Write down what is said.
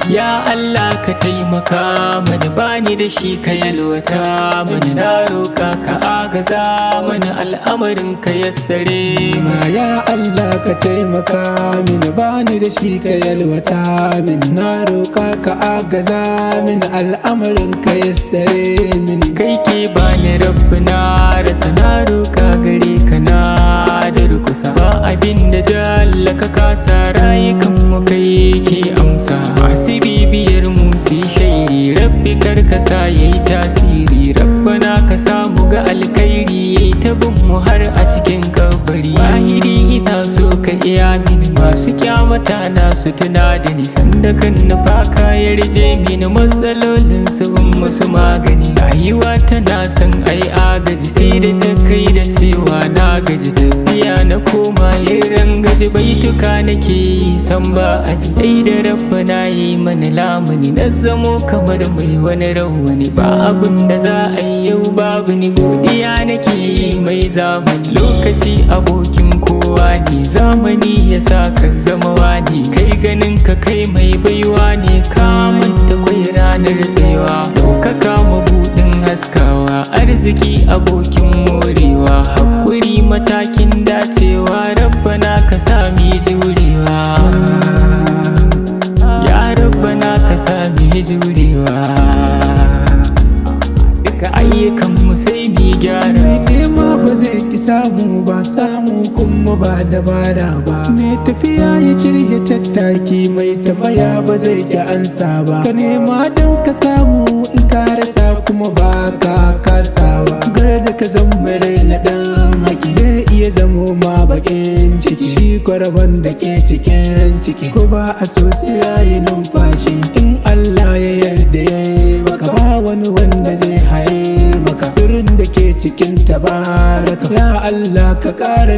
Ya Allah ka taimaka mani, bani da shi ka yalwata mani, na roƙa ka agaza mani, al'amarin ka yassare mani. Ya Allah ka taimaka mini, bani da shi ka yalwata mini, na roƙa ka agaza mini, al'amarin ka yassare mini. Kai ke bani rabbi na rasa, na roƙa gare ka na durkusa, ba abin da jalla ka kasa, rayukan mu kai ke amsa. Masu bibiyar mu su shairi, rabbi karkasa yayi tasiri, rabbana ka samu ga alkhairi yayi ta bin mu har a cikin kabari. Wahidi ina so ka iya mini, masu kyamata na su tuna da ni, sanda kan nufa ka yarje mini, matsalolin su bin musu magani. Rayuwa tana son ai agaji, sai da ta kai da cewa na gaji, tafiya na koma yin rangaji, baituka nake yi san ba a ji, sai da rabba na yi mana lamuni, na zamo kamar mai wani rawani, ba abin da za a yi yau babu ni, godiya nake yi mai zamani. Lokaci abokin kowa ne, zamani ya sa ka zama wani, kai ganin ka kai mai baiwa ne, ka manta kwai ranar tsayawa, ɗaukaka mabuɗin haskawa, arziki abokin morewa, haƙuri matakin dacewa, rabbana ka sami jurewa. Ya rabbana ka sami jurewa, duka ayyukan mu sai mu gyara. Mai nema ba zai ki samu ba, samu kuma ba dabara ba, mai tafiya ya shirya tattaki, mai tambaya ba zai ki ansa ba. Ka nema don ka samu, in ka rasa kuma ba ka kasawa. Gar da ka zama rai na dan haki, zai iya zamo ma bakin ciki, shi kwaraban da ke cikin ciki, ko ba a so sai yayi numfashi. In Allah ya yarda ya yi maka, ba wani wanda zai haye maka, sirrin da ke cikin tabaraka. Ya Allah ka ƙara